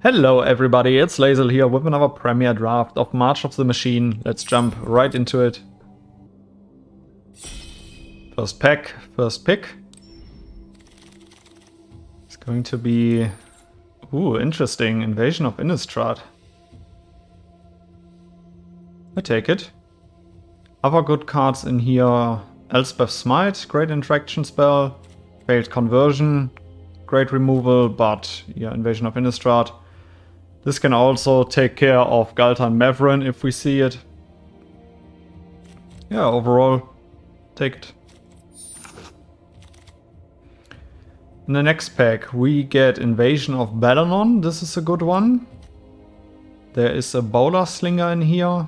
Hello everybody, it's Lazel here with another premiere draft of March of the Machine. Let's jump right into it. First pack, first pick. It's going to be... Ooh, interesting. Invasion of Innistrad. I take it. Other good cards in here. Elspeth's Smite, great interaction spell. Failed Conversion, great removal, but yeah, Invasion of Innistrad. This can also take care of Galtan Mavren if we see it. Yeah, overall, take it. In the next pack, we get Invasion of Balanon. This is a good one. There is a Bowler Slinger in here.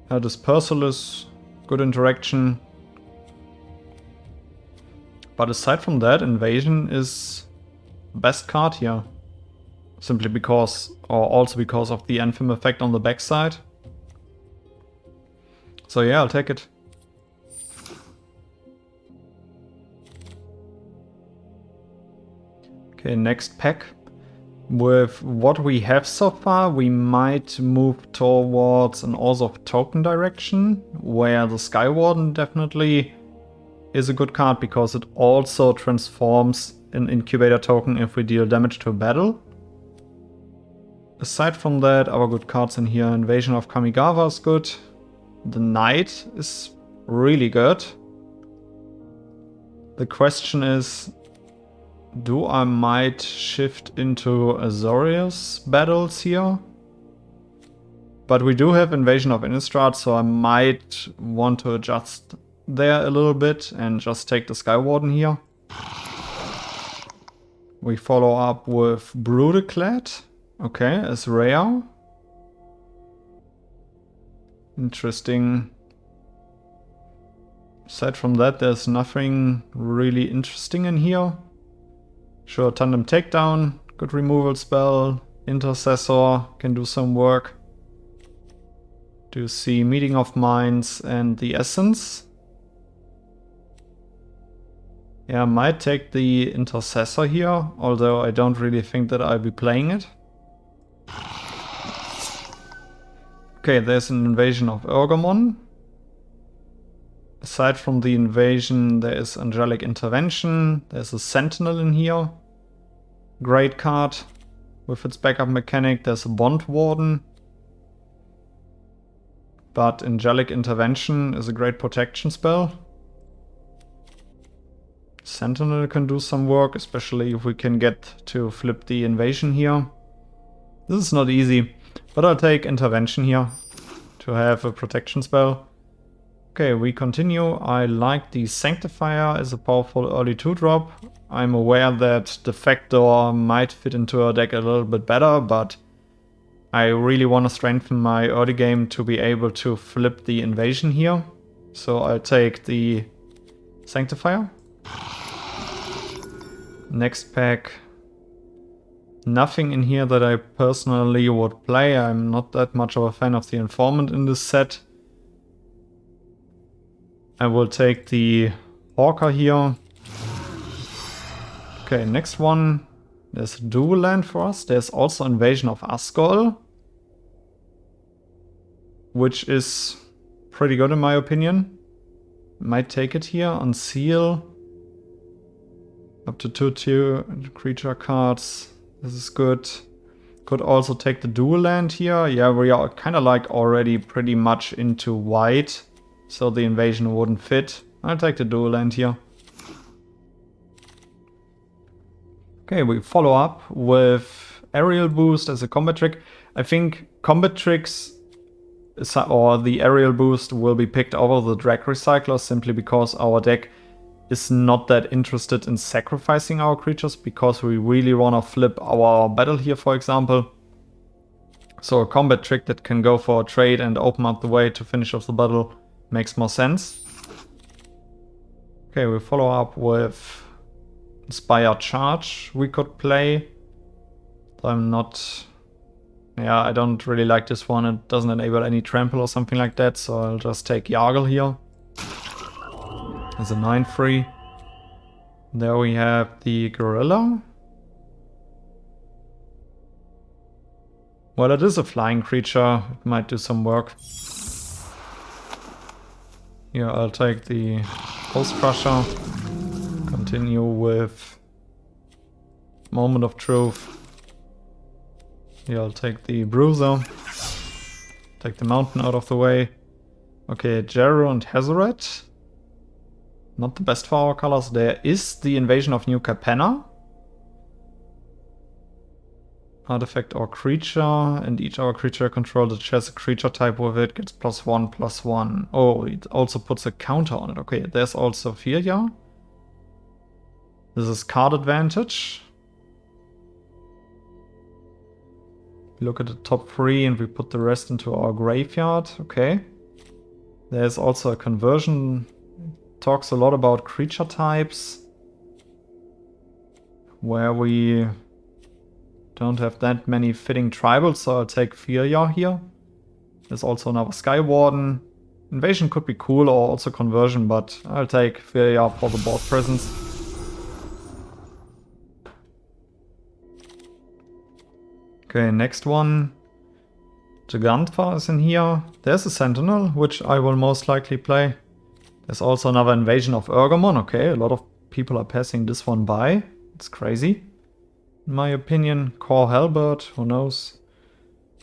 Dispersal, good interaction. But aside from that, Invasion is the best card here. Simply because, or also because of the Anthem effect on the backside. So yeah, I'll take it. Okay, next pack. With what we have so far, we might move towards an Oath of Token direction, where the Skywarden definitely is a good card because it also transforms an Incubator token if we deal damage to a battle. Aside from that, our good cards in here, Invasion of Kamigawa is good. The Knight is really good. The question is, do I might shift into Azorius battles here? But we do have Invasion of Innistrad, so I might want to adjust there a little bit and just take the Skywarden here. We follow up with Broodeclad. Okay, as rare. Interesting. Aside from that, there's nothing really interesting in here. Sure, Tandem Takedown, good removal spell. Intercessor can do some work. Do you see Meeting of Minds and the Essence? Yeah, I might take the Intercessor here, although I don't really think that I'll be playing it. Okay, there's an Invasion of Urgamon. Aside from the invasion, there is Angelic Intervention. There's a Sentinel in here. Great card with its backup mechanic. There's a Bond Warden. But Angelic Intervention is a great protection spell. Sentinel can do some work, especially if we can get to flip the invasion here. This is not easy, but I'll take Intervention here to have a protection spell. Okay, we continue. I like the Sanctifier as a powerful early 2-drop. I'm aware that Defector might fit into our deck a little bit better, but I really want to strengthen my early game to be able to flip the invasion here. So I'll take the Sanctifier. Next pack. Nothing in here that I personally would play. I'm not that much of a fan of the Informant in this set. I will take the Hawker here. Okay, next one. There's a dual land for us. There's also Invasion of Asgol, which is pretty good in my opinion. Might take it here. Unseal. Up to 2 creature cards. This is good. Could also take the dual land here. Yeah, we are kind of like already pretty much into white, so the invasion wouldn't fit. I'll take the dual land here. Okay, we follow up with Aerial Boost as a combat trick. I think combat tricks or the Aerial Boost will be picked over the Drag Recycler simply because our deck is not that interested in sacrificing our creatures because we really want to flip our battle here, for example. So a combat trick that can go for a trade and open up the way to finish off the battle makes more sense. Okay, we follow up with Inspire Charge we could play. I'm not... Yeah, I don't really like this one. It doesn't enable any trample or something like that, so I'll just take Yargle here. As a 9/3. There we have the Gorilla. Well, it is a flying creature. It might do some work. Here, I'll take the Post Crusher. Continue with Moment of Truth. Here, I'll take the Bruiser. Take the Mountain out of the way. Okay, Jero and Hazoret. Not the best for our colors. There is the Invasion of New Capenna. Artifact or creature, and each our creature controls that shares a creature type with it gets +1/+1. Oh, it also puts a counter on it. Okay, there's also Firja. This is card advantage. We look at the top 3 and we put the rest into our graveyard. Okay. There's also a conversion. Talks a lot about creature types, where we don't have that many fitting tribals, so I'll take Firja here. There's also another Sky Warden. Invasion could be cool, or also conversion, but I'll take Firja for the board presence. Okay, next one. Gigantha is in here. There's a Sentinel, which I will most likely play. There's also another Invasion of Urgamon. Okay, a lot of people are passing this one by. It's crazy, in my opinion. Core Halberd, who knows?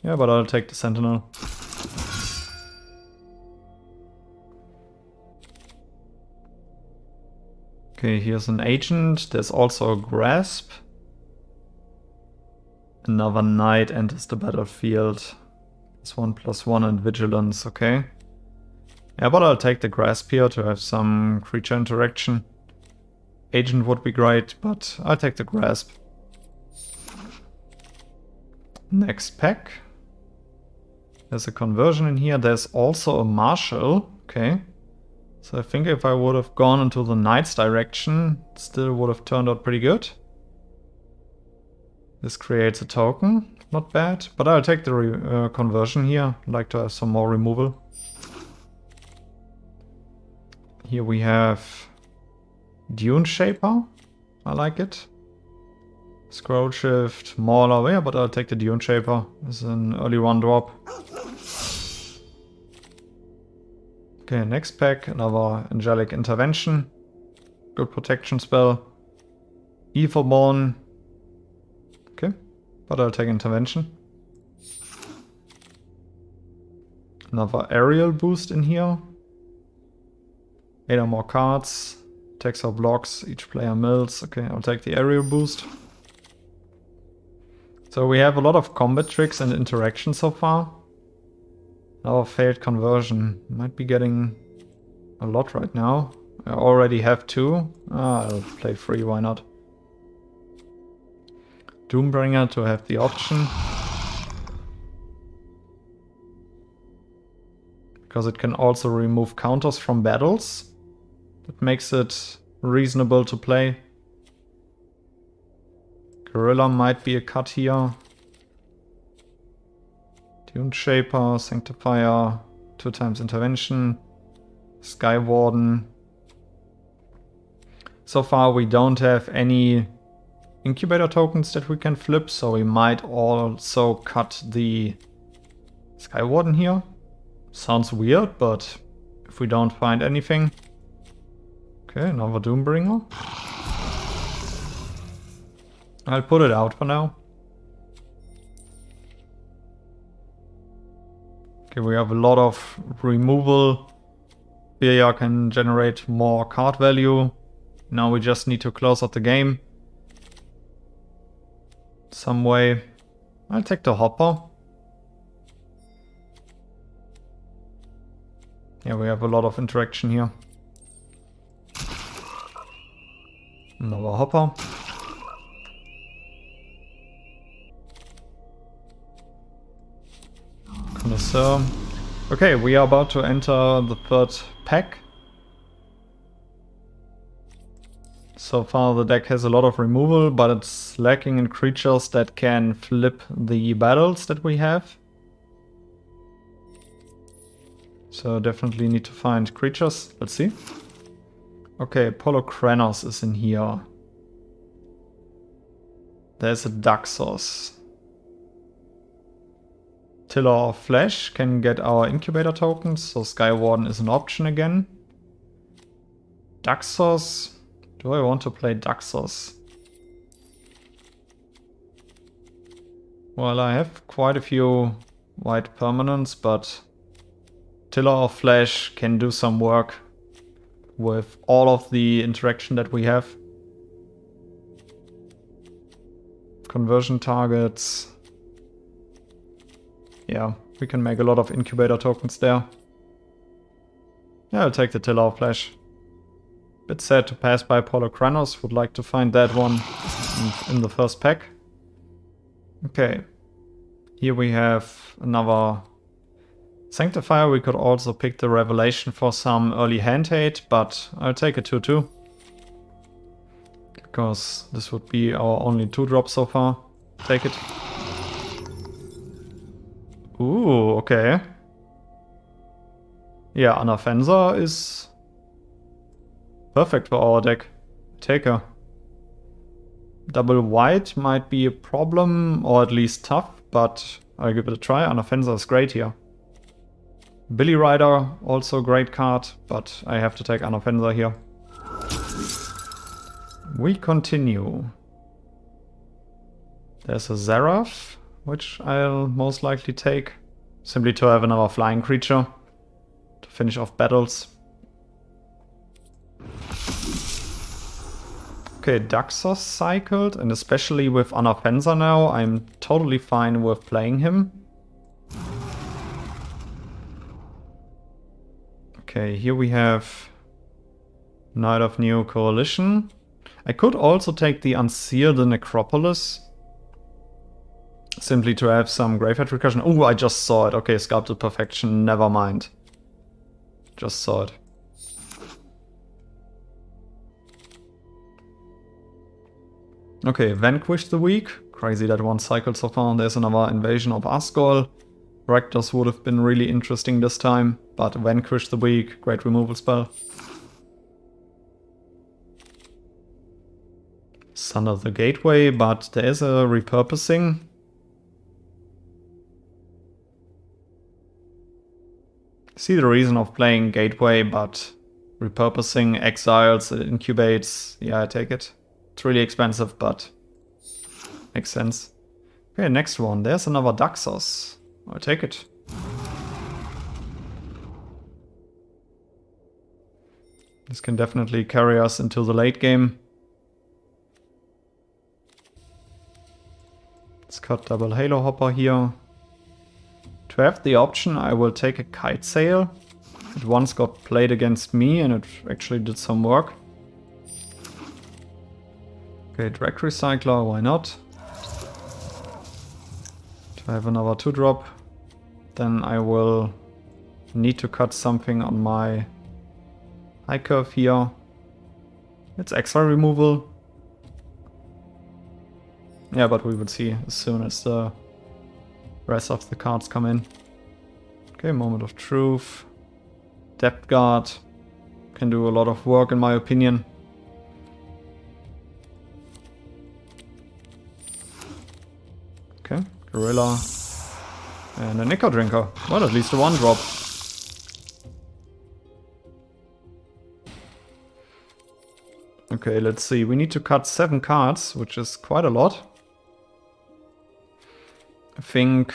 Yeah, but I'll take the Sentinel. Okay, here's an Agent. There's also a Grasp. Another Knight enters the battlefield. It's 1/1 and Vigilance, okay. Yeah, but I'll take the Grasp here to have some creature interaction. Agent would be great, but I'll take the Grasp. Next pack. There's a conversion in here. There's also a Marshal. Okay. So I think if I would have gone into the Knight's direction, it still would have turned out pretty good. This creates a token. Not bad. But I'll take the conversion here. I'd like to have some more removal. Here we have Dune Shaper. I like it. Scroll Shift, Mauler. Yeah, but I'll take the Dune Shaper. It's an early run drop. Okay, next pack, another Angelic Intervention. Good protection spell. Etherborn. Okay, but I'll take Intervention. Another Aerial Boost in here. 8 or more cards. Attacks or blocks, each player mills. Okay, I'll take the Aerial Boost. So we have a lot of combat tricks and interaction so far. Our failed conversion. Might be getting a lot right now. I already have 2. I'll play 3, why not? Doombringer to have the option. Because it can also remove counters from battles. That makes it reasonable to play. Gorilla might be a cut here. Dune Shaper, Sanctifier, 2 times Intervention, Sky Warden. So far we don't have any incubator tokens that we can flip, so we might also cut the Sky Warden here. Sounds weird, but if we don't find anything. Okay, another Doombringer. I'll put it out for now. Okay, we have a lot of removal. Firja can generate more card value. Now we just need to close out the game. Some way. I'll take the Hopper. Yeah, we have a lot of interaction here. Another Hopper. Connoisseur. Okay, we are about to enter the 3rd pack. So far the deck has a lot of removal, but it's lacking in creatures that can flip the battles that we have. So definitely need to find creatures. Let's see. Okay, Polokranos is in here. There's a Daxos. Tiller or Flash can get our incubator tokens, so Skywarden is an option again. Daxos. Do I want to play Daxos? Well, I have quite a few white permanents, but Tiller or Flash can do some work with all of the interaction that we have. Conversion targets. Yeah, we can make a lot of incubator tokens there. Yeah, I'll take the Tiller or Flash. Bit sad to pass by Polochranos, would like to find that one in the first pack. Okay, here we have another Sanctifier. We could also pick the Revelation for some early hand hate, but I'll take a 2-2. Because this would be our only 2-drop so far. Take it. Ooh, okay. Yeah, Anafenza is perfect for our deck. Take her. Double white might be a problem, or at least tough, but I'll give it a try. Anafenza is great here. Billy Rider, also a great card, but I have to take Anafenza here. We continue. There's a Seraph, which I'll most likely take, simply to have another flying creature to finish off battles. Okay, Daxos cycled, and especially with Anafenza now, I'm totally fine with playing him. Okay, here we have Knight of New Coalition. I could also take the Unseal the Necropolis, simply to have some graveyard recursion. Oh, I just saw it. Okay, Sculpted Perfection, never mind. Just saw it. Okay, Vanquish the Weak. Crazy that one cycled so far. There's another Invasion of Asgol. Rakdos would have been really interesting this time, but Vanquish the Weak, great removal spell. Sunder the Gateway, but there is a repurposing. See the reason of playing Gateway, but repurposing, exiles, it incubates. Yeah, I take it. It's really expensive, but makes sense. Okay, next one. There's another Daxos. I'll take it. This can definitely carry us into the late game. Let's cut double Halo Hopper here. To have the option, I will take a Kite Sail. It once got played against me and it actually did some work. Okay, Drag Recycler, why not? If I have another 2-drop, then I will need to cut something on my high curve here. It's extra removal. Yeah, but we will see as soon as the rest of the cards come in. Okay, Moment of Truth. Depth Guard can do a lot of work in my opinion. Okay, Gorilla. And a Nicker Drinker. Well, at least a 1-drop. Okay, let's see. We need to cut 7 cards, which is quite a lot. I think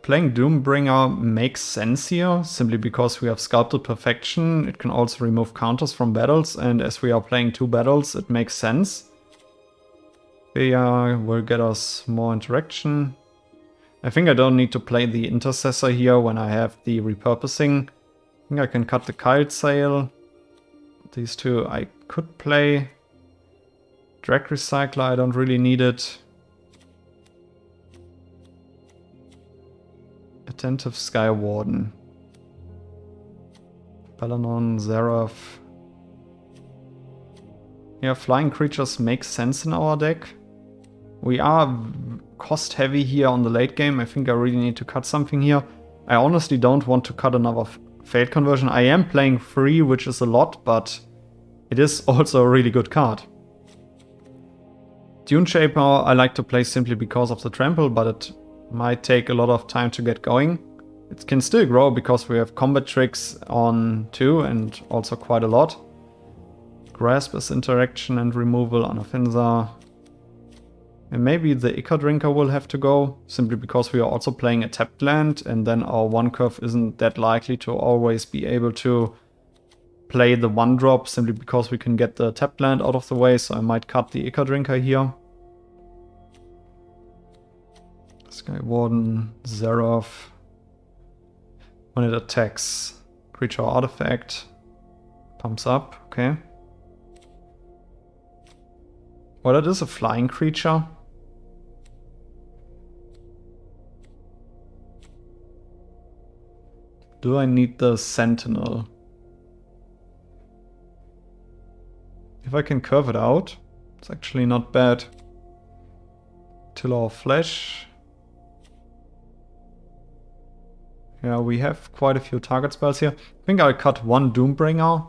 playing Doombringer makes sense here, simply because we have Sculpted Perfection. It can also remove counters from battles, and as we are playing 2 battles, it makes sense. Yeah, will get us more interaction. I think I don't need to play the Intercessor here when I have the repurposing. I think I can cut the Kite Sail. These two I could play. Drag Recycler, I don't really need it. Attentive Skywarden. Balanon, Seraph. Yeah, flying creatures make sense in our deck. We are cost heavy here on the late game. I think I really need to cut something here. I honestly don't want to cut another Fate Conversion. I am playing 3, which is a lot, but it is also a really good card. Dune Shaper I like to play simply because of the trample, but it might take a lot of time to get going. It can still grow because we have combat tricks on 2 and also quite a lot. Grasp is interaction and removal on Offensa. And maybe the Ichor Drinker will have to go, simply because we are also playing a tapped land, and then our 1 curve isn't that likely to always be able to play the 1 drop, simply because we can get the tapped land out of the way, so I might cut the Ichor Drinker here. Sky Warden, Seraph. When it attacks, creature or artifact, pumps up, okay. Well, it is a flying creature. Do I need the Sentinel? If I can curve it out, it's actually not bad. Till our flesh. Yeah, we have quite a few target spells here. I think I'll cut 1 Doombringer.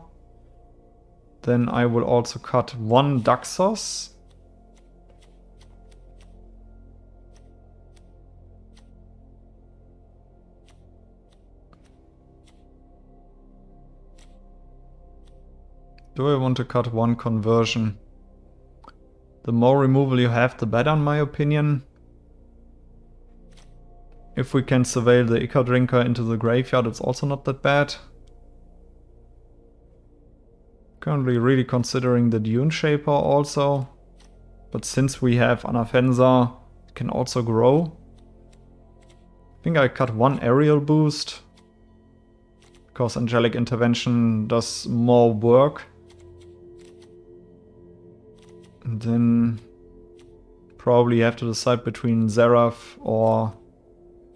Then I will also cut 1 Daxos. Do I want to cut 1 conversion? The more removal you have, the better in my opinion. If we can surveil the Ichor Drinker into the graveyard, it's also not that bad. Currently really considering the Dune Shaper also. But since we have Anafenza, it can also grow. I think I cut 1 aerial boost, because Angelic Intervention does more work. And then probably have to decide between Seraph or...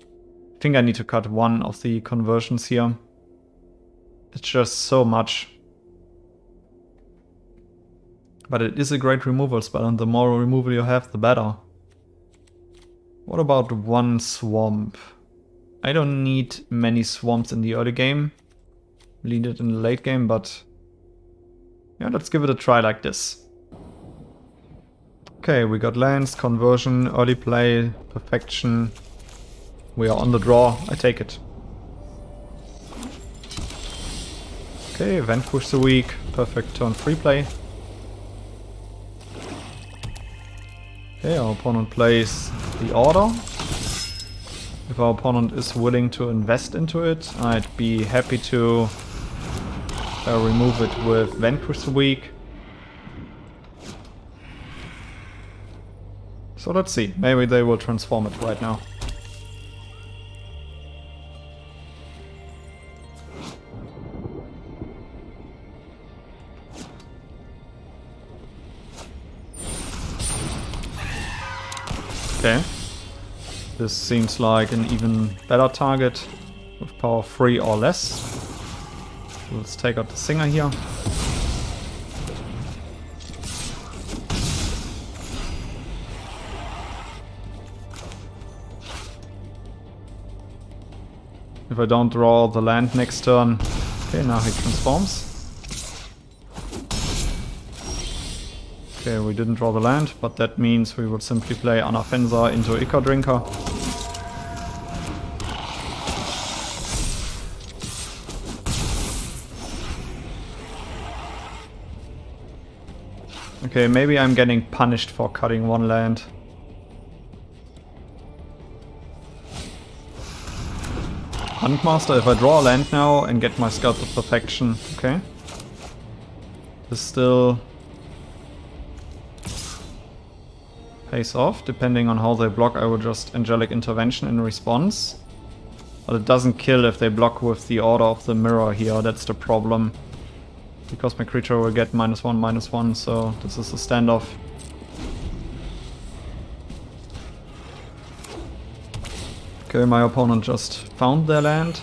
I think I need to cut 1 of the conversions here. It's just so much. But it is a great removal spell, and the more removal you have, the better. What about 1 swamp? I don't need many swamps in the early game. Need it in the late game, but... yeah, let's give it a try like this. Okay, we got lands, conversion, early play, perfection. We are on the draw, I take it. Okay, Vanquish the Weak, perfect turn 3 play. Okay, our opponent plays the Order. If our opponent is willing to invest into it, I'd be happy to remove it with Vanquish the Weak. So let's see, maybe they will transform it right now. Okay. This seems like an even better target with power 3 or less. Let's take out the Singer here. If I don't draw the land next turn... okay, now he transforms. Okay, we didn't draw the land, but that means we will simply play Anafenza into Ichor Drinker. Okay, maybe I'm getting punished for cutting 1 land. Huntmaster, if I draw a land now and get my Scout to perfection, okay. This still pays off. Depending on how they block, I will just Angelic Intervention in response. But it doesn't kill if they block with the Order of the Mirror here, that's the problem. Because my creature will get -1/-1, so this is a standoff. Okay, my opponent just found their land.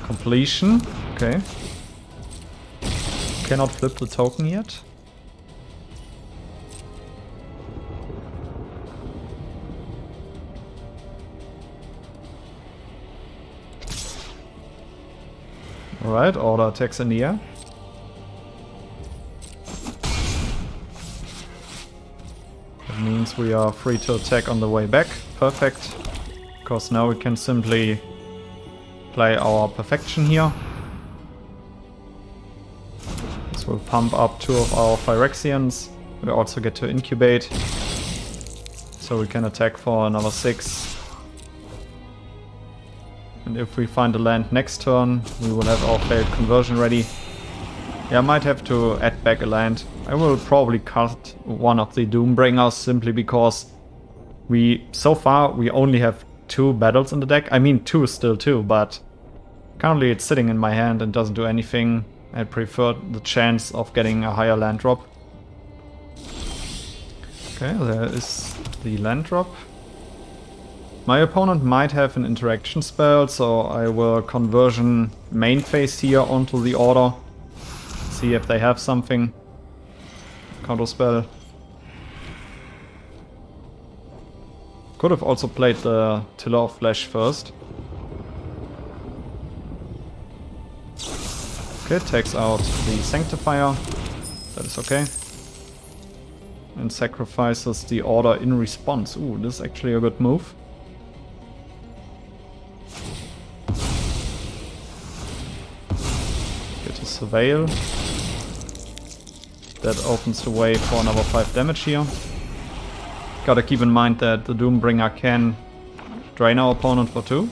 Completion, okay. Cannot flip the token yet. Alright, Order attacks in the air. means we are free to attack on the way back. Perfect. Because now we can simply play our Perfection here. This will pump up 2 of our Phyrexians. We also get to incubate. So we can attack for another 6. And if we find a land next turn, we will have our failed conversion ready. Yeah, I might have to add back a land. I will probably cut one of the Doombringers simply because so far we only have 2 battles in the deck. I mean 2 still too, but currently it's sitting in my hand and doesn't do anything. I prefer the chance of getting a higher land drop. Okay, there is the land drop. My opponent might have an interaction spell, so I will conversion main phase here onto the order. See if they have something. Counter spell. Could have also played the Tiller of Flesh first. Okay, takes out the Sanctifier. That is okay. And sacrifices the order in response. Ooh, this is actually a good move. Get to Surveil. That opens the way for another 5 damage here. Gotta keep in mind that the Doombringer can drain our opponent for 2.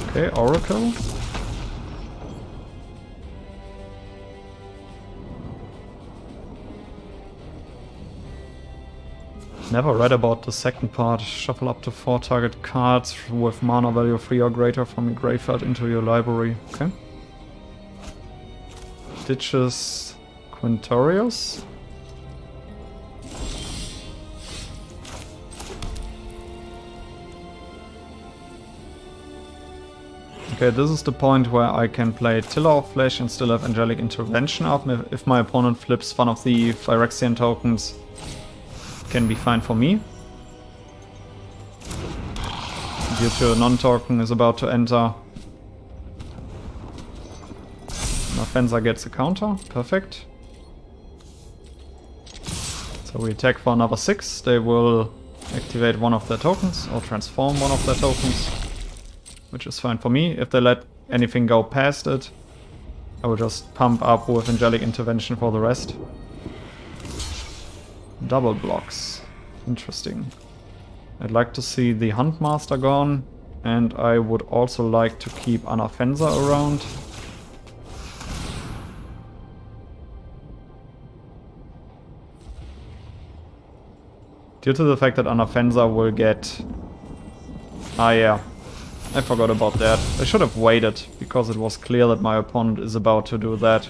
Okay, Oracle. Never read about the second part. Shuffle up to 4 target cards with mana value 3 or greater from your graveyard into your library. Okay. Ditches Quintorius. Okay, this is the point where I can play Tiller of Flesh and still have Angelic Intervention up. If my opponent flips one of the Phyrexian tokens, can be fine for me. Due to a non-token is about to enter. Fencer gets a counter, perfect. So we attack for another 6. They will activate one of their tokens or transform one of their tokens, which is fine for me. If they let anything go past it, I will just pump up with Angelic Intervention for the rest. Double blocks. Interesting. I'd like to see the Huntmaster gone, and I would also like to keep Anna Fencer around. Due to the fact that Anna Fencer will get... Ah yeah, I forgot about that. I should have waited, because it was clear that my opponent is about to do that.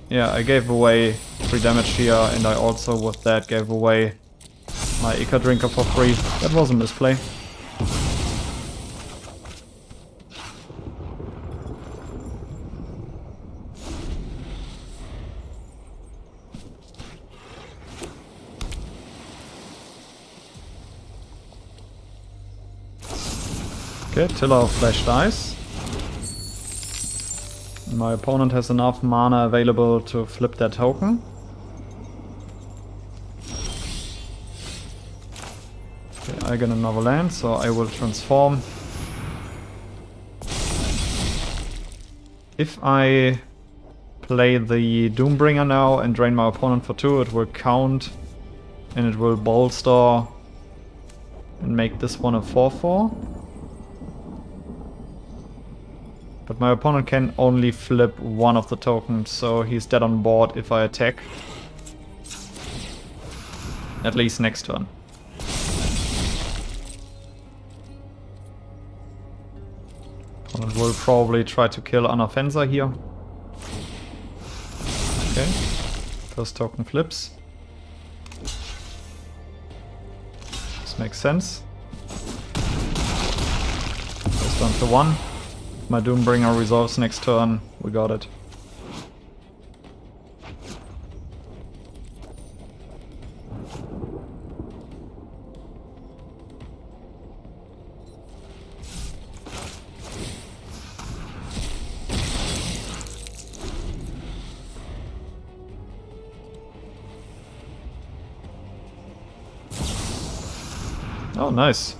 Yeah, I gave away 3 damage here, and I also with that gave away my Ica Drinker for free. That was a misplay. Okay, Tiller of Flesh dies. My opponent has enough mana available to flip that token. Okay, I get another land, so I will transform. If I play the Doombringer now and drain my opponent for 2, it will count and it will bolster and make this one a 4/4. But my opponent can only flip one of the tokens, so he's dead on board if I attack. At least next turn. Opponent will probably try to kill Anna Fencer here. Okay. First token flips. This makes sense. Goes down to 1. My Doombringer resolves next turn. We got it. Oh, nice.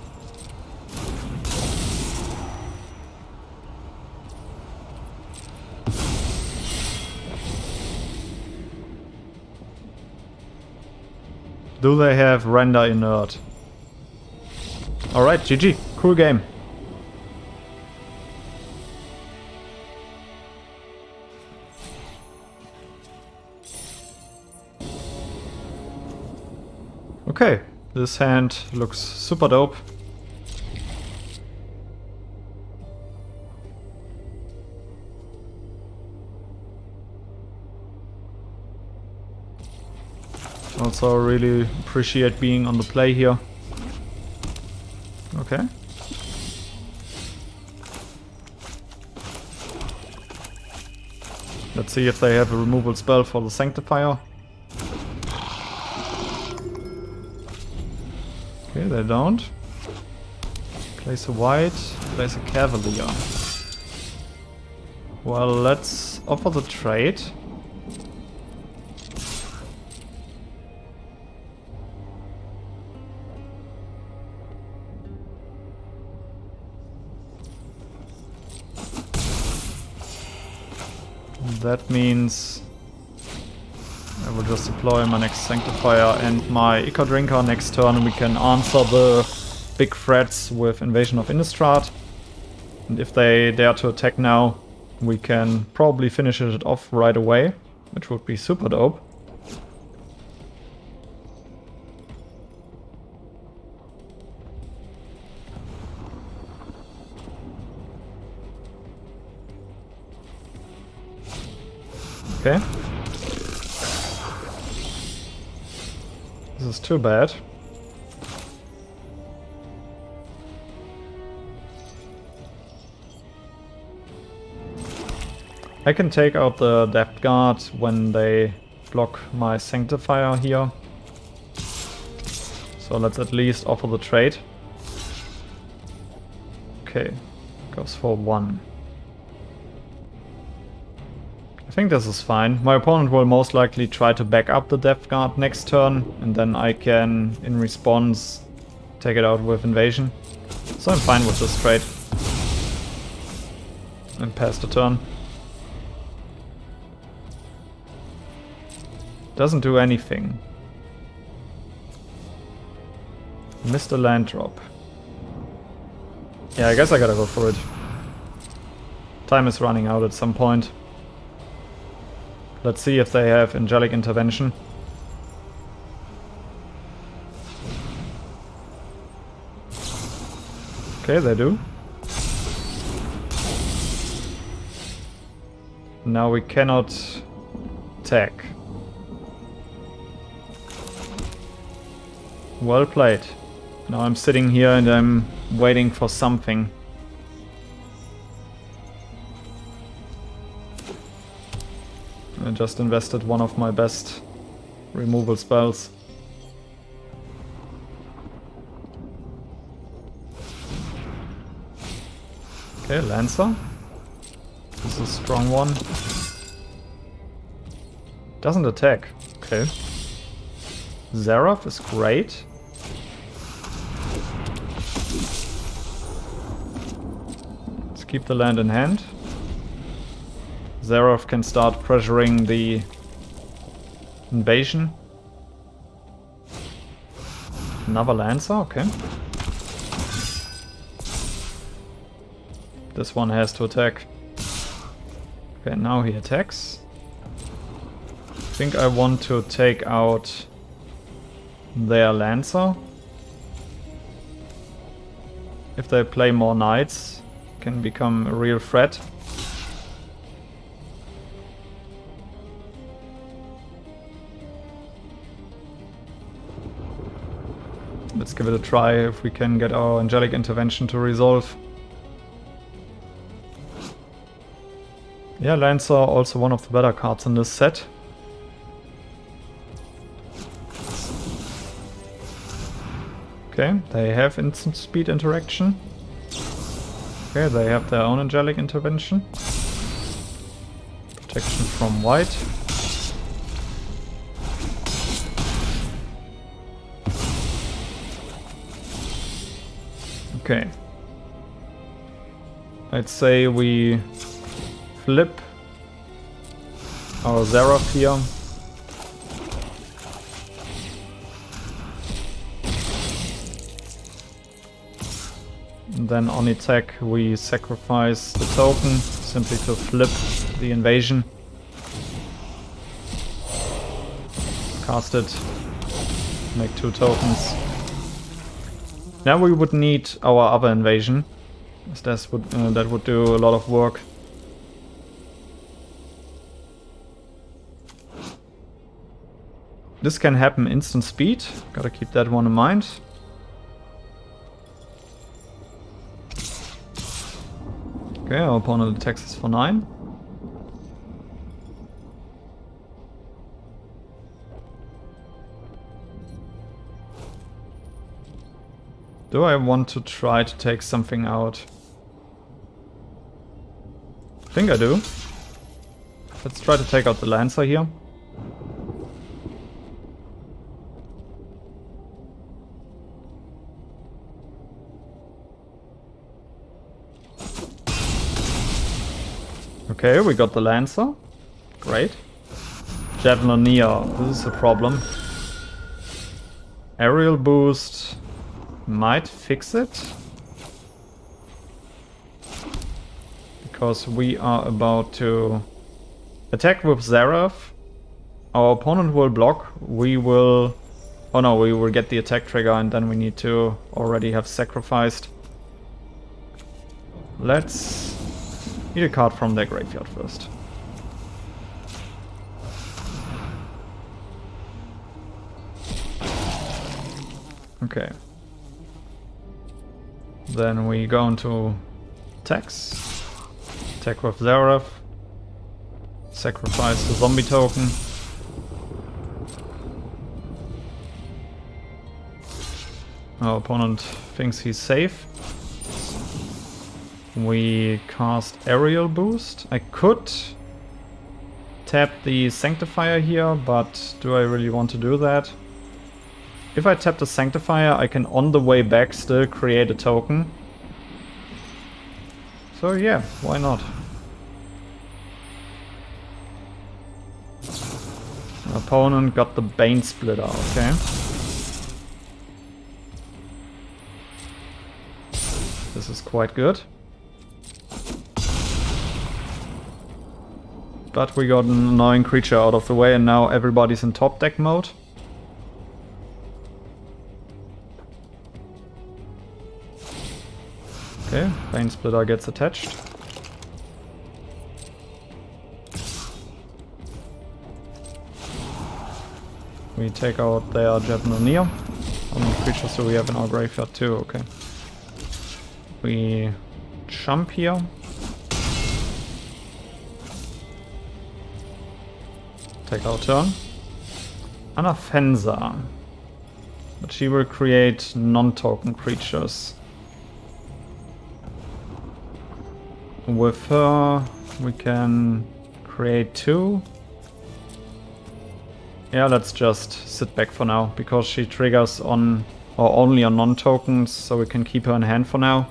Do they have render inert? Alright, GG. Cool game. Okay, this hand looks super dope. Also really appreciate being on the play here. Okay. Let's see if they have a removal spell for the Sanctifier. Okay, they don't. Place a white, place a Cavalier. Well, let's offer the trade. That means I will just deploy my next Sanctifier and my Eco Drinker next turn, and we can answer the big threats with Invasion of Innistrad. And if they dare to attack now, we can probably finish it off right away, which would be super dope. Okay. This is too bad. I can take out the Depth Guard when they block my Sanctifier here. So let's at least offer the trade. Okay, goes for 1. I think this is fine. My opponent will most likely try to back up the Depth Guard next turn, and then I can, in response, take it out with Invasion. So I'm fine with this trade. And pass the turn. Doesn't do anything. Missed a land drop. Yeah, I guess I gotta go for it. Time is running out at some point. Let's see if they have Angelic Intervention. Okay, they do. Now we cannot attack. Well played. Now I'm sitting here and I'm waiting for something. I just invested one of my best removal spells. Okay, Lancer. This is a strong one. Doesn't attack. Okay. Xerath is great. Let's keep the land in hand. Xerath can start pressuring the invasion. Another Lancer, okay. This one has to attack. Okay, now he attacks. I think I want to take out their Lancer. If they play more knights, it can become a real threat. Let's give it a try if we can get our Angelic Intervention to resolve. Yeah, Lancer also one of the better cards in this set. Okay, they have instant speed interaction. Okay, they have their own Angelic Intervention. Protection from white. Okay. I'd say we flip our Seraph here. And then on attack we sacrifice the token simply to flip the invasion. Cast it, make 2 tokens. Now we would need our other invasion, as that would do a lot of work. This can happen instant speed, gotta keep that one in mind. Okay, our opponent attacks us for 9. Do I want to try to take something out? I think I do. Let's try to take out the Lancer here. Okay, we got the Lancer. Great. Javelinier, this is a problem. Aerial boost might fix it. Because we are about to attack with Seraph. Our opponent will block. We will... Oh no, we will get the attack trigger and then we need to already have sacrificed. Let's need a card from their graveyard first. Okay. Then we go into attacks. Attack with Seraph. Sacrifice the zombie token. Our opponent thinks he's safe. We cast Aerial Boost. I could tap the Sanctifier here, but do I really want to do that? If I tap the Sanctifier, I can on the way back still create a token. So yeah, why not? Opponent got the Bane Splitter, okay. This is quite good. But we got an annoying creature out of the way and now everybody's in top deck mode. Okay, Bane Splitter gets attached. We take out their Javelinier. How many creatures do we have in our graveyard too? Okay. We jump here. Take our turn. Anna Fenza. But she will create non-token creatures. With her, we can create 2. Yeah, let's just sit back for now, because she triggers on, or only on non-tokens, so we can keep her in hand for now.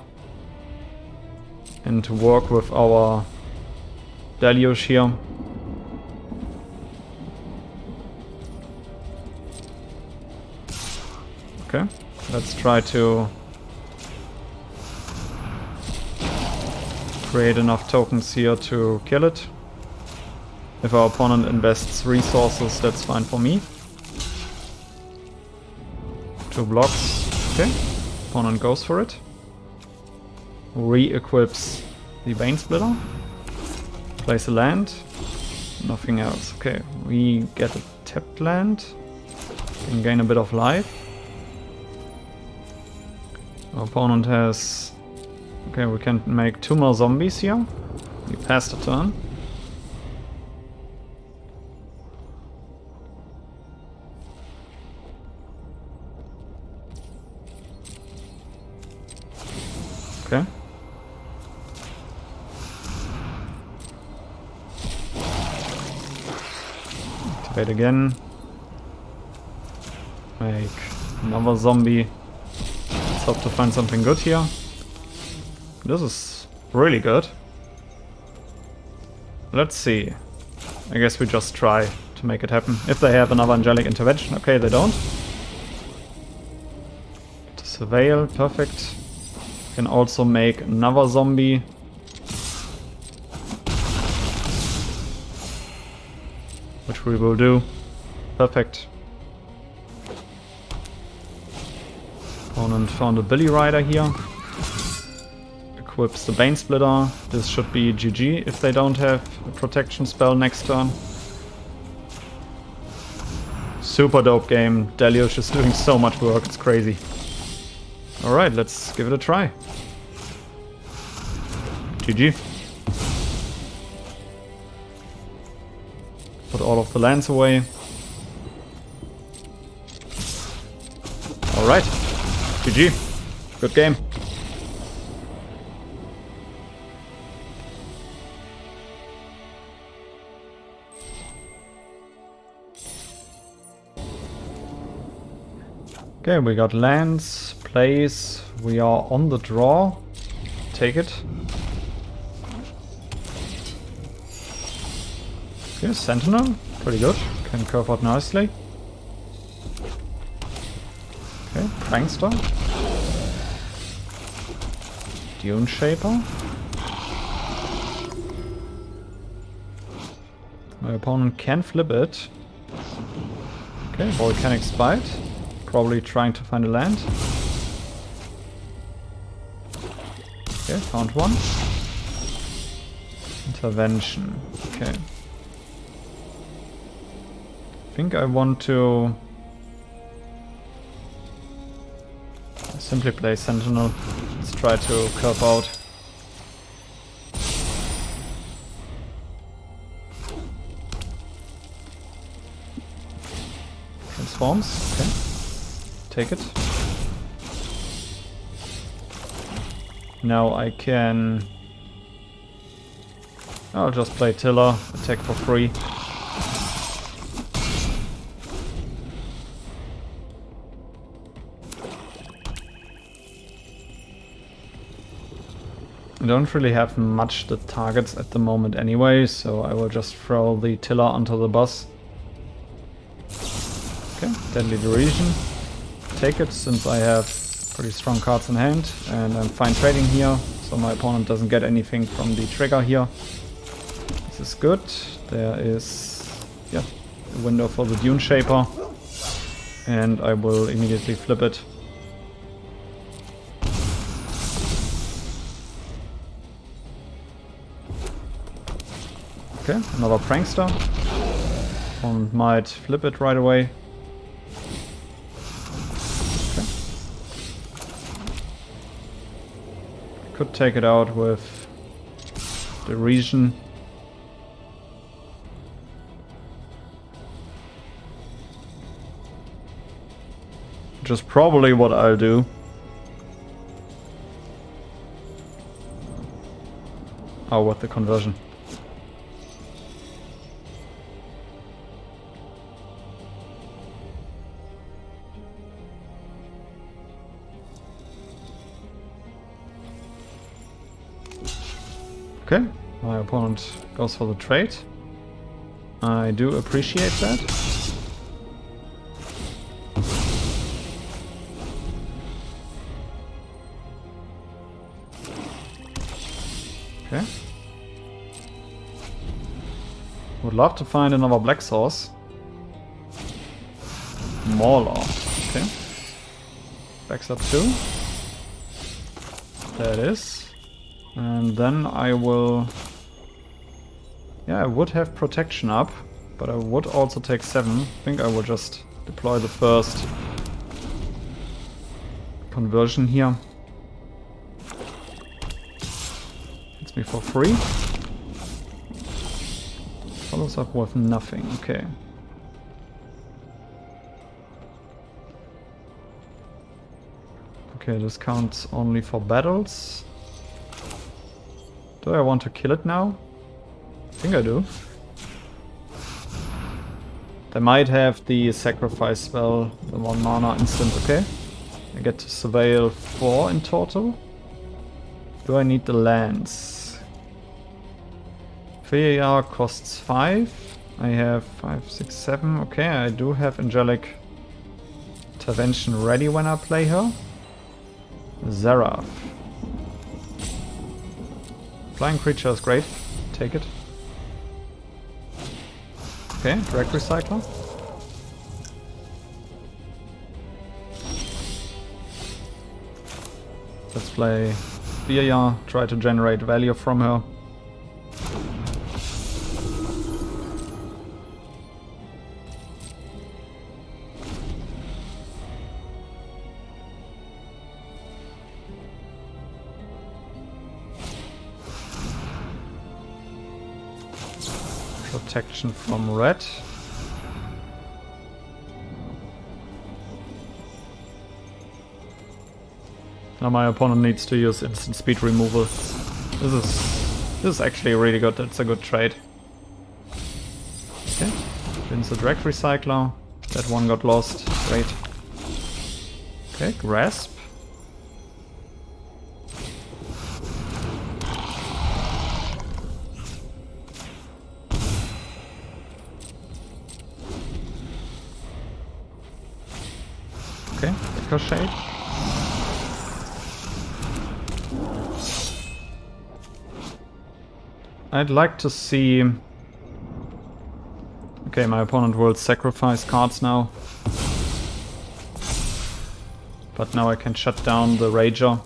And to work with our Deluge here. Okay, let's try to create enough tokens here to kill it. If our opponent invests resources, that's fine for me. 2 blocks. Okay, opponent goes for it. Re-equips the Bane Splitter. Place a land. Nothing else. Okay, we get a tapped land. Can gain a bit of life. Our opponent has... Okay, we can make 2 more zombies here. We pass the turn. Okay. Activate again. Make another zombie. Let's hope to find something good here. This is really good. Let's see. I guess we just try to make it happen. If they have another Angelic Intervention. Okay, they don't. To Surveil, perfect. Can also make another zombie. Which we will do. Perfect. Opponent found a Billy Rider here. Equips the Bane Splitter. This should be GG if they don't have a protection spell next turn. Super dope game. Deluge is doing so much work, it's crazy. Alright, let's give it a try. GG. Put all of the lands away. Alright. GG. Good game. Okay, we got lands, plays, we are on the draw. Take it. Okay, Sentinel, pretty good. Can curve out nicely. Okay, Prankster. Dune Shaper. My opponent can flip it. Okay, Volcanic Spite. Probably trying to find a land. Okay, found one. Intervention. Okay. I think I want to simply play Sentinel. Let's try to curve out. Transforms. Okay. Take it. Now I can... I'll just play Tiller, attack for free. I don't really have much that targets at the moment anyway, so I will just throw the Tiller onto the bus. Okay, Deadly Derision. Take it, since I have pretty strong cards in hand, and I'm fine trading here, so my opponent doesn't get anything from the trigger here. This is good. There is, yeah, a window for the Dune Shaper, and I will immediately flip it. Okay, another Prankster. Opponent might flip it right away. Could take it out with the region. Which is probably what I'll do. Oh, with the conversion. Okay, my opponent goes for the trade. I do appreciate that. Okay. Would love to find another black source. Mauler. Okay. Backs up 2. There it is. And then I will... Yeah, I would have protection up, but I would also take 7. I think I will just deploy the first conversion here. Hits me for free. Follows up with nothing, okay. Okay, this counts only for battles. Do I want to kill it now? I think I do. They might have the sacrifice spell, the 1 mana instant, okay. I get to surveil 4 in total. Do I need the lands? Fear costs 5. I have 5, 6, 7. Okay, I do have Angelic Intervention ready when I play her. Seraph. Flying creature is great. Take it. Okay, Drag Recycler. Let's play Fear, try to generate value from her. Protection from red. Now my opponent needs to use instant speed removal. This is actually really good. That's a good trade. Okay, wins the Drag Recycler. That one got lost. Great. Okay, Grasp. Okay, Ricochet. I'd like to see... Okay, my opponent will sacrifice cards now. But now I can shut down the Rager.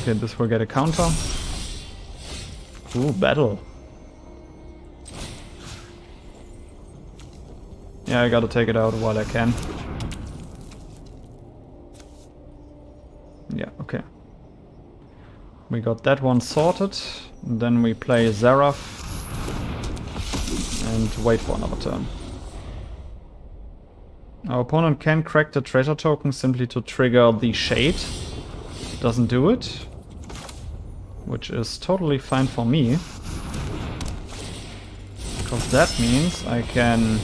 Okay, this will get a counter. Ooh, battle. Yeah, I gotta take it out while I can. Yeah, okay. We got that one sorted. And then we play Seraph. And wait for another turn. Our opponent can crack the treasure token simply to trigger the Shade. Doesn't do it. Which is totally fine for me. Because that means I can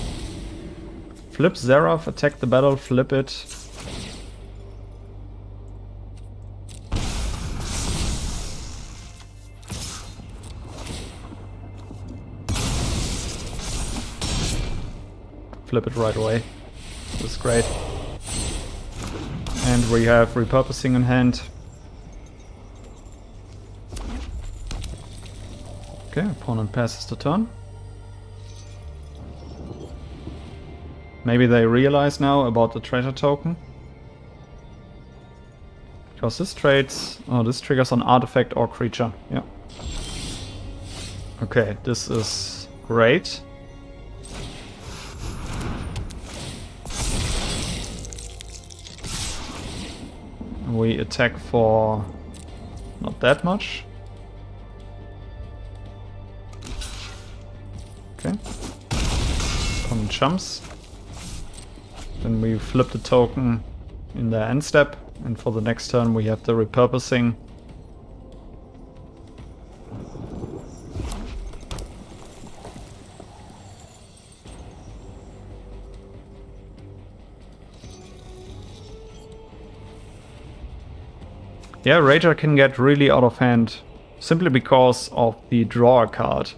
flip Seraph, attack the battle, flip it. Flip it right away. This is great. And we have repurposing in hand. Okay, opponent passes the turn. Maybe they realize now about the treasure token. Because this trades... Oh, this triggers on artifact or creature. Yeah. Okay, this is great. We attack for not that much. Okay. Opponent jumps. Then we flip the token in the end step, and for the next turn we have the repurposing. Yeah, Rager can get really out of hand simply because of the draw card.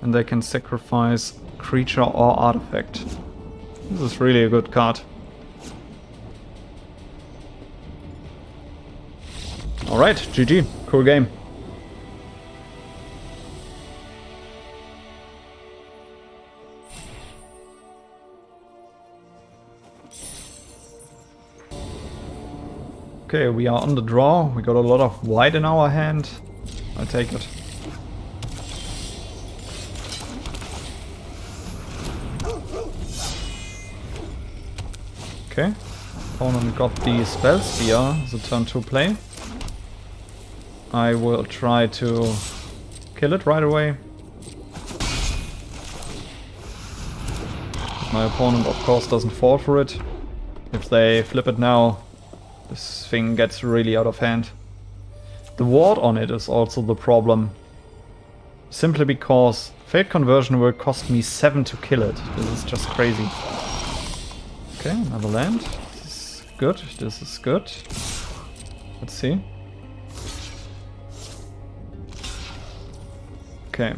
And they can sacrifice creature or artifact. This is really a good card. Alright, GG. Cool game. Okay, we are on the draw. We got a lot of white in our hand. I take it. Okay. Opponent got the Spell Spear as a turn 2 play. I will try to kill it right away. My opponent of course doesn't fall for it. If they flip it now, this thing gets really out of hand. The ward on it is also the problem. Simply because Fate Conversion will cost me 7 to kill it. This is just crazy. Okay, another land. This is good. This is good. Let's see. Okay.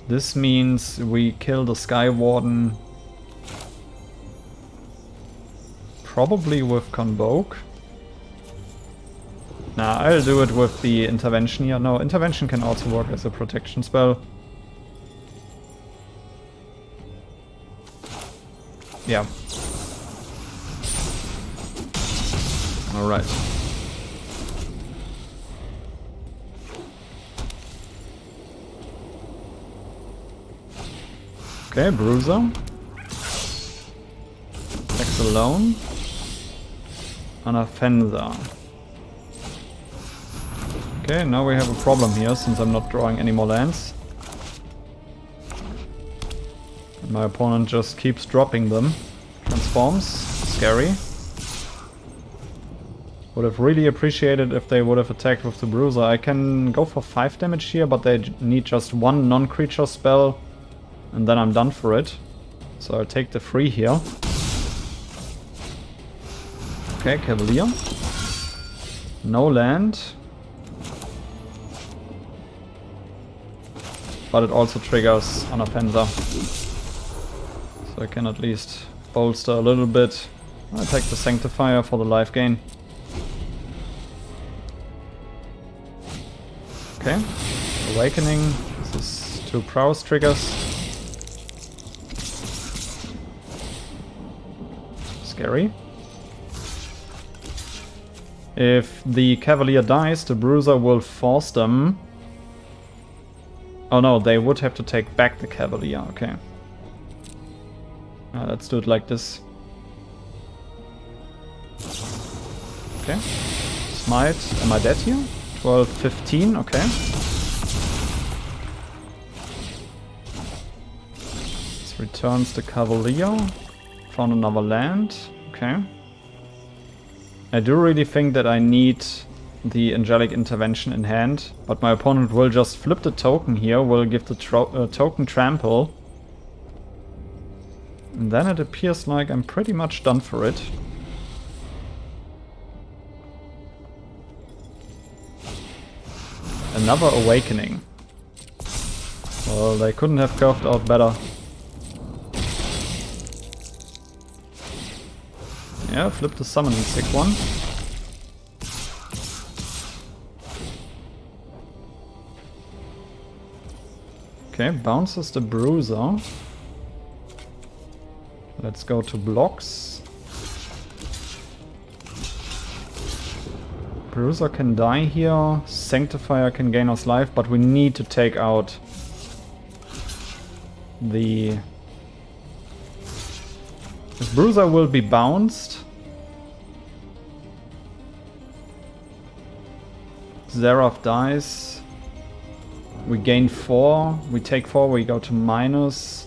This means we kill the Sky Warden. Probably with Convoke. Nah, I'll do it with the Intervention here. No, Intervention can also work as a protection spell. Yeah. Alright. Okay, Bruiser. Attacks alone. And a Fencer. Okay, now we have a problem here since I'm not drawing any more lands. And my opponent just keeps dropping them. Transforms. Scary. Would have really appreciated if they would have attacked with the Bruiser. I can go for 5 damage here, but they need just 1 non-creature spell. And then I'm done for it. So I'll take the 3 here. Okay, Cavalier. No land. But it also triggers on a Fencer. So I can at least bolster a little bit. I'll take the Sanctifier for the life gain. Okay. Awakening. This is 2 prowess triggers. Scary. If the Cavalier dies, the Bruiser will force them. Oh no, they would have to take back the Cavalier, okay. Let's do it like this. Okay. Smite. Am I dead here? 12, 15, okay. This returns the Cavalier. Found another land, okay. I do really think that I need the Angelic Intervention in hand, but my opponent will just flip the token here, will give the token trample. And then it appears like I'm pretty much done for it. Another Awakening. Well, they couldn't have curved out better. Yeah, flip the summoning sick one. Okay, bounces the Bruiser. Let's go to blocks. Bruiser can die here. Sanctifier can gain us life, but we need to take out the... This Bruiser will be bounced. Seraph dies. We gain 4. We take 4, we go to minus.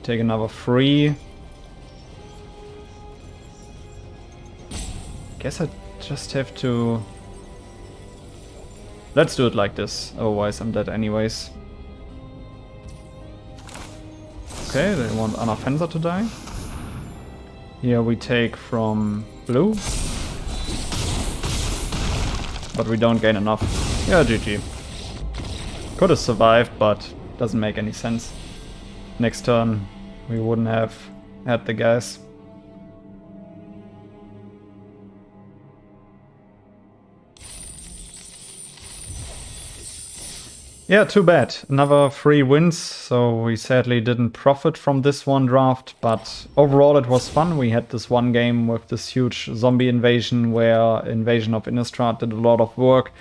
Take another 3. Guess I just have to... Let's do it like this, otherwise I'm dead anyways. Okay, they want Anna Fencer to die. Here we take from blue. But we don't gain enough. Yeah, GG. Could have survived, but doesn't make any sense. Next turn, we wouldn't have had the guys. Yeah, too bad. Another 3 wins, so we sadly didn't profit from this one draft, but overall it was fun. We had this one game with this huge zombie invasion where Invasion of Innistrad did a lot of work.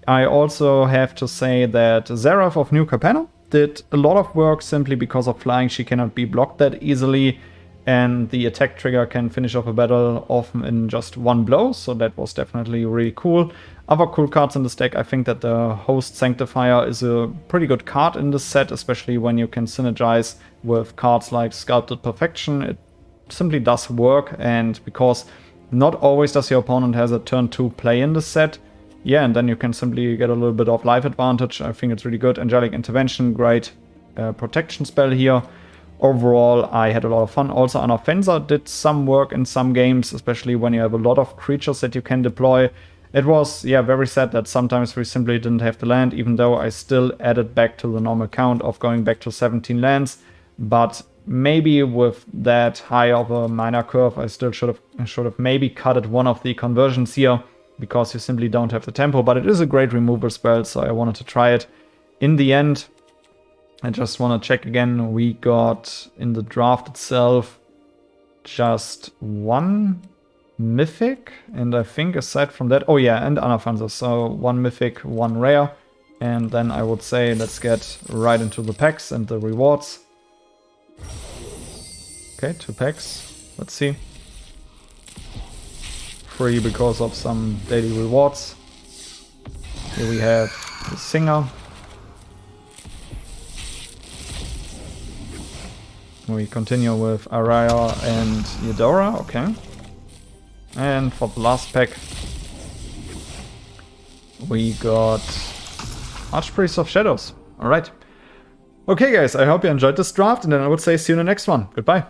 I also have to say that Seraph of New Capenna did a lot of work simply because of flying. She cannot be blocked that easily, and the attack trigger can finish off a battle often in just 1 blow, so that was definitely really cool. Other cool cards in this deck, I think that the Host Sanctifier is a pretty good card in this set, especially when you can synergize with cards like Sculpted Perfection. It simply does work, and because not always does your opponent has a turn 2 play in this set, yeah, and then you can simply get a little bit of life advantage. I think it's really good. Angelic Intervention, great protection spell here. overall, I had a lot of fun. Also, Anafenza did some work in some games, especially when you have a lot of creatures that you can deploy. It was, yeah, very sad that sometimes we simply didn't have the land, even though I still added back to the normal count of going back to 17 lands. But maybe with that high of a mana curve, I still should have maybe cutted one of the conversions here, because you simply don't have the tempo. But it is a great removal spell, so I wanted to try it. In the end, I just want to check again. We got in the draft itself just one mythic, and I think aside from that, oh yeah, and Anafanza, so one mythic, one rare. And then I would say let's get right into the packs and the rewards. Okay, 2 packs. Let's see. 3 because of some daily rewards. Here we have the Singer. We continue with Araya and Eudora, okay. And for the last pack, we got Archpriest of Shadows. Alright. Okay guys, I hope you enjoyed this draft, and then I would say see you in the next one. Goodbye.